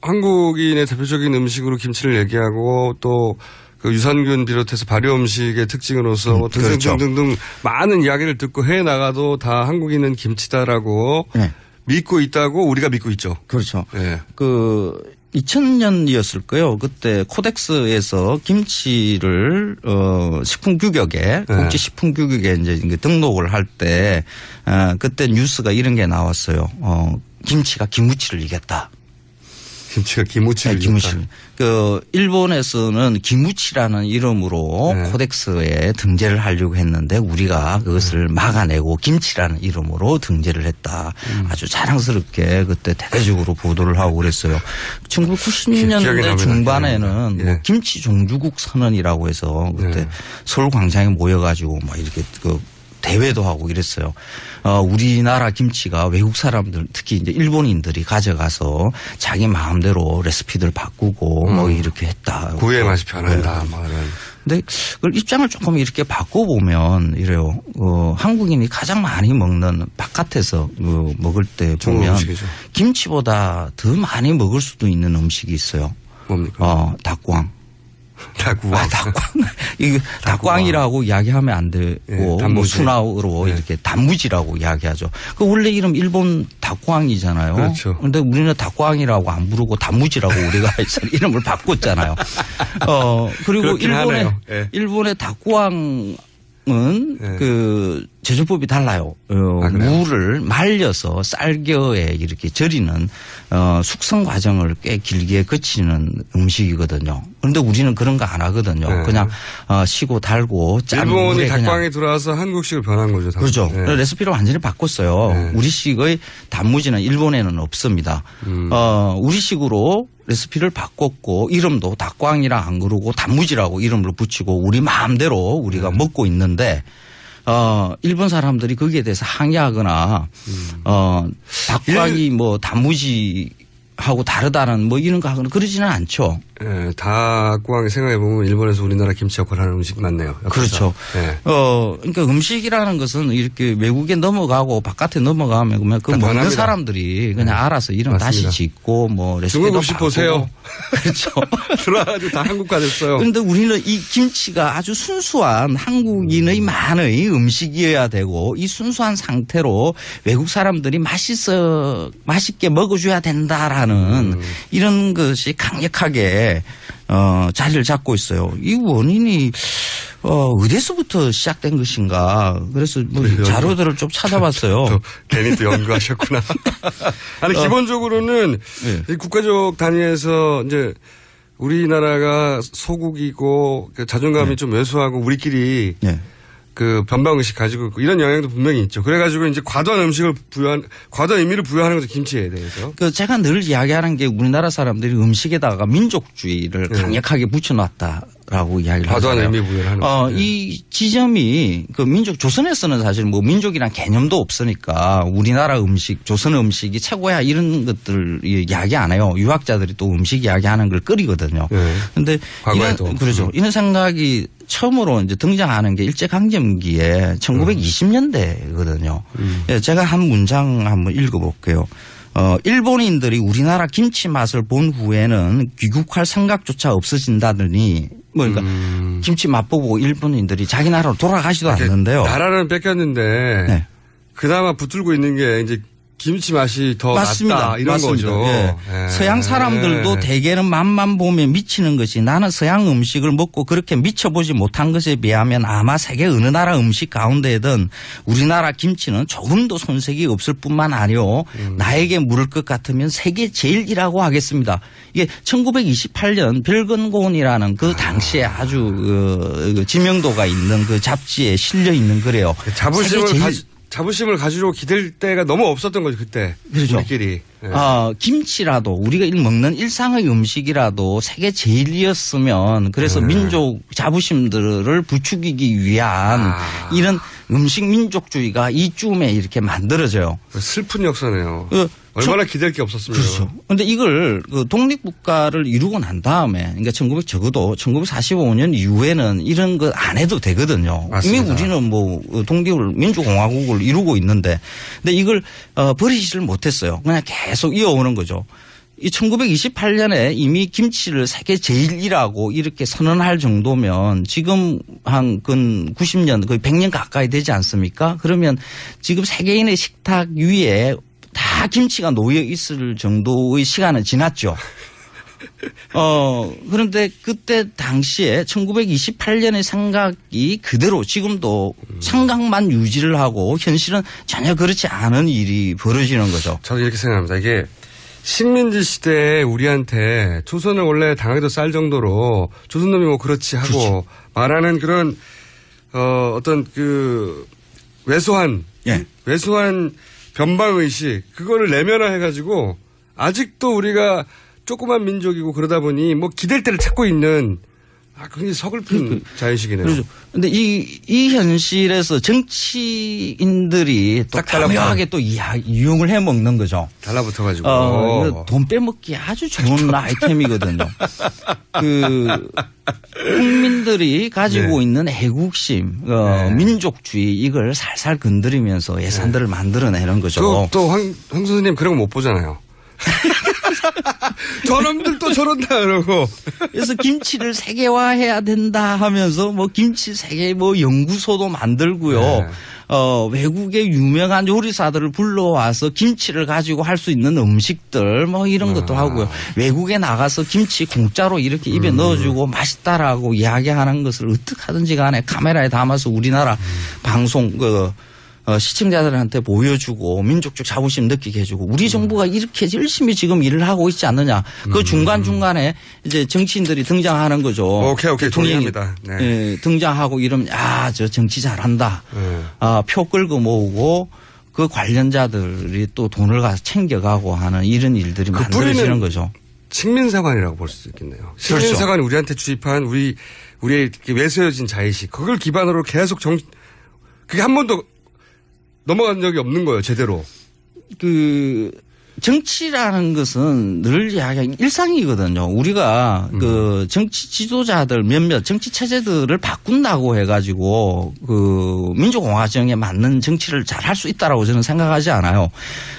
Speaker 5: 한국인의 대표적인 음식으로 김치를 얘기하고 또 그 유산균 비롯해서 발효 음식의 특징으로서 등등등등 많은 이야기를 듣고 해외 나가도 다 한국인은 김치다라고 믿고 있다고 우리가 믿고 있죠.
Speaker 15: 그렇죠. 2000년이었을 거예요. 그때 코덱스에서 김치를 식품 규격에 국제 식품 규격에 이제 등록을 할 때 그때 뉴스가 이런 게 나왔어요. 김치가 기무치를 이겼다.
Speaker 5: 김치가 기무치를 이겼다.
Speaker 15: 일본에서는 기무치라는 이름으로 코덱스에 등재를 하려고 했는데 우리가 그것을 막아내고 김치라는 이름으로 등재를 했다. 아주 자랑스럽게 그때 대대적으로 보도를 하고 그랬어요. 1990년대 중반에는 뭐 김치 종주국 선언이라고 해서 그때 서울 광장에 모여가지고 막 이렇게 대회도 하고 이랬어요. 우리나라 김치가 외국 사람들 특히 이제 일본인들이 가져가서 자기 마음대로 레시피들 바꾸고 뭐 이렇게 했다.
Speaker 5: 구이의 맛이 변한다.
Speaker 15: 근데 그걸 입장을 조금 이렇게 바꿔보면 이래요. 한국인이 가장 많이 먹는 바깥에서 먹을 때 보면 김치보다 더 많이 먹을 수도 있는 음식이 있어요.
Speaker 5: 뭡니까?
Speaker 15: 닭광.
Speaker 5: 닭광.
Speaker 15: 이게 닭광이라고 이야기하면 안 되고 뭐 순화로 이렇게 단무지라고 이야기하죠. 그 원래 이름 일본 닭광이잖아요.
Speaker 5: 그렇죠.
Speaker 15: 그런데 우리는 닭광이라고 안 부르고 단무지라고 우리가 이름을 바꿨잖아요. 그리고 일본의 닭광은 그 제조법이 달라요. 무를 말려서 쌀겨에 이렇게 절이는 숙성 과정을 꽤 길게 거치는 음식이거든요. 그런데 우리는 그런 거 안 하거든요. 그냥 시고 달고 짠 물에
Speaker 5: 일본이 닭광에 들어와서 한국식을 변한 거죠.
Speaker 15: 그렇죠. 레시피를 완전히 바꿨어요. 우리식의 단무지는 일본에는 없습니다. 우리식으로 레시피를 바꿨고 이름도 닭광이라 안 그러고 단무지라고 이름을 붙이고 우리 마음대로 우리가 먹고 있는데 일본 사람들이 거기에 대해서 항의하거나 닭광이 뭐 단무지하고 다르다는 뭐 이런 거 하거나 그러지는 않죠.
Speaker 5: 네, 닭광이 생각해보면 일본에서 우리나라 김치 역할을 하는 음식 맞네요. 옆에서.
Speaker 15: 그렇죠. 네. 그러니까 음식이라는 것은 이렇게 외국에 넘어가고 바깥에 넘어가면 그러면 그 먹는 변합니다. 사람들이 그냥 알아서 이름 맞습니다. 다시 짓고 뭐 레시피도
Speaker 5: 중국 음식 보세요.
Speaker 15: 그렇죠.
Speaker 5: 들어와가지고 다 한국화 됐어요.
Speaker 15: 그런데 우리는 이 김치가 아주 순수한 한국인의 만의 음식이어야 되고 이 순수한 상태로 외국 사람들이 맛있게 먹어줘야 된다라는 이런 것이 강력하게 자리를 잡고 있어요. 이 원인이 어디서부터 시작된 것인가. 그래서 뭐 자료들을 좀 찾아봤어요.
Speaker 5: 괜히 또 연구하셨구나. 아니 기본적으로는 이 국가적 단위에서 이제 우리나라가 소국이고 자존감이 좀 왜소하고 우리끼리 그 변방의식 가지고 있고 이런 영향도 분명히 있죠. 그래가지고 이제 과도한 의미를 부여하는 거죠. 김치에 대해서.
Speaker 15: 제가 늘 이야기하는 게 우리나라 사람들이 음식에다가 민족주의를 강력하게 붙여놨다라고 이야기를 하잖아요.
Speaker 5: 과도한 의미 부여를 하는 거죠.
Speaker 15: 이 지점이 그 조선에서는 사실 뭐 민족이란 개념도 없으니까 우리나라 음식, 조선 음식이 최고야 이런 것들 이야기 안 해요. 유학자들이 또 음식 이야기하는 걸 끓이거든요. 그런데 그렇죠. 이런 생각이 처음으로 이제 등장하는 게 일제강점기에 1920년대거든요. 제가 한 문장 한번 읽어볼게요. 일본인들이 우리나라 김치 맛을 본 후에는 귀국할 생각조차 없어진다더니 그러니까 김치 맛보고 일본인들이 자기 나라로 돌아가지도 않는데요.
Speaker 5: 나라는 뺏겼는데 그나마 붙들고 있는 게 이제 김치 맛이 더 낫다 이런 거죠.
Speaker 15: 서양 사람들도 대개는 맛만 보면 미치는 것이 나는 서양 음식을 먹고 그렇게 미쳐보지 못한 것에 비하면 아마 세계 어느 나라 음식 가운데든 우리나라 김치는 조금도 손색이 없을 뿐만 아니요. 나에게 물을 것 같으면 세계 제일이라고 하겠습니다. 이게 1928년 별건곤이라는 그 당시에 아주 지명도가 있는 그 잡지에 실려 있는 거래요.
Speaker 5: 자부심을 가지고 기댈 때가 너무 없었던 거죠, 그때.
Speaker 15: 그렇죠.
Speaker 5: 우리끼리.
Speaker 15: 김치라도 우리가 먹는 일상의 음식이라도 세계 제일이었으면 그래서 민족 자부심들을 부추기기 위한 이런 음식 민족주의가 이쯤에 이렇게 만들어져요.
Speaker 5: 슬픈 역사네요. 얼마나 기댈 게 없었으면.
Speaker 15: 그렇죠. 그런데 이걸 독립국가를 이루고 난 다음에 그러니까 적어도 1945년 이후에는 이런 거 안 해도 되거든요.
Speaker 5: 맞습니다.
Speaker 15: 이미 우리는 뭐 민주공화국을 이루고 있는데 근데 이걸 버리지를 못했어요. 그냥 계속 이어오는 거죠. 이 1928년에 이미 김치를 세계 제일이라고 이렇게 선언할 정도면 지금 한 90년 거의 100년 가까이 되지 않습니까? 그러면 지금 세계인의 식탁 위에 다 김치가 놓여 있을 정도의 시간은 지났죠. 그런데 그때 당시에 1928년의 생각이 그대로 지금도 생각만 유지를 하고 현실은 전혀 그렇지 않은 일이 벌어지는 거죠.
Speaker 5: 저는 이렇게 생각합니다. 이게 식민지 시대에 우리한테 조선을 원래 당하기도 쌀 정도로 조선놈이 뭐 그렇지 하고 그렇죠. 말하는 그런 어떤 그 왜소한 변방의식 그거를 내면화해가지고 아직도 우리가 조그만 민족이고 그러다 보니 뭐 기댈 때를 찾고 있는 굉장히 서글픈 자의식이네요.
Speaker 15: 그렇죠. 그런데 이 현실에서 정치인들이 또 교묘하게 또 이용을 해 먹는 거죠.
Speaker 5: 달라붙어가지고.
Speaker 15: 돈 빼먹기 아주 좋은 아이템이거든요. 국민들이 가지고 있는 애국심, 민족주의 이걸 살살 건드리면서 예산들을 만들어내는 거죠.
Speaker 5: 또 황 선생님 그런 거 못 보잖아요. 저놈들 또 저런다 그러고.
Speaker 15: 그래서 김치를 세계화해야 된다 하면서 뭐 김치 세계 뭐 연구소도 만들고요. 외국의 유명한 요리사들을 불러와서 김치를 가지고 할 수 있는 음식들 뭐 이런 것도 하고요. 외국에 나가서 김치 공짜로 이렇게 입에 넣어주고 맛있다라고 이야기하는 것을 어떻게 하든지 간에 카메라에 담아서 우리나라 방송 시청자들한테 보여주고 민족적 자부심 느끼게 해주고 우리 정부가 이렇게 열심히 지금 일을 하고 있지 않느냐. 그 중간중간에 이제 정치인들이 등장하는 거죠.
Speaker 5: 오케이. 동의합니다.
Speaker 15: 등장하고 이러면 저 정치 잘한다. 표 끌고 모으고 그 관련자들이 또 돈을 가서 챙겨가고 하는 이런 일들이 만들어지는 거죠.
Speaker 5: 식민사관이라고 볼 수 있겠네요. 식민사관이 우리한테 주입한 우리의 외세어진 자의식 그걸 기반으로 계속 그게 한 번도 넘어간 적이 없는 거예요, 제대로.
Speaker 15: 정치라는 것은 늘 이야기하는 일상이거든요. 우리가 정치 지도자들 몇몇 정치 체제들을 바꾼다고 해가지고 민주공화정에 맞는 정치를 잘 할 수 있다라고 저는 생각하지 않아요.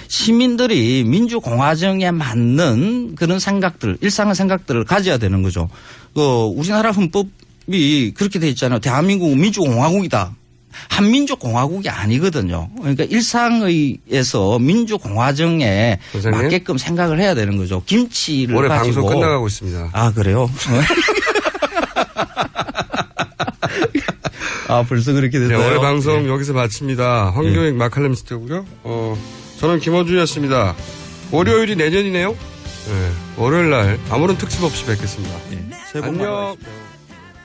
Speaker 15: 시민들이 민주공화정에 맞는 그런 생각들, 일상의 생각들을 가져야 되는 거죠. 우리나라 헌법이 그렇게 돼 있잖아요. 대한민국은 민주공화국이다. 한민족 공화국이 아니거든요. 그러니까 일상에서 민주공화정에
Speaker 5: 선생님?
Speaker 15: 맞게끔 생각을 해야 되는 거죠. 김치를
Speaker 5: 올해
Speaker 15: 가지고.
Speaker 5: 방송 끝나가고 있습니다.
Speaker 15: 아 그래요? 벌써 그렇게 됐나요?
Speaker 5: 네, 올해 방송 여기서 마칩니다. 황교익 마칼럼 스튜고요. 저는 김원준이었습니다. 월요일이 내년이네요. 월요일 날 아무런 특집 없이 뵙겠습니다.
Speaker 9: 새해 복 많이
Speaker 5: 안녕.
Speaker 9: 받으십시오.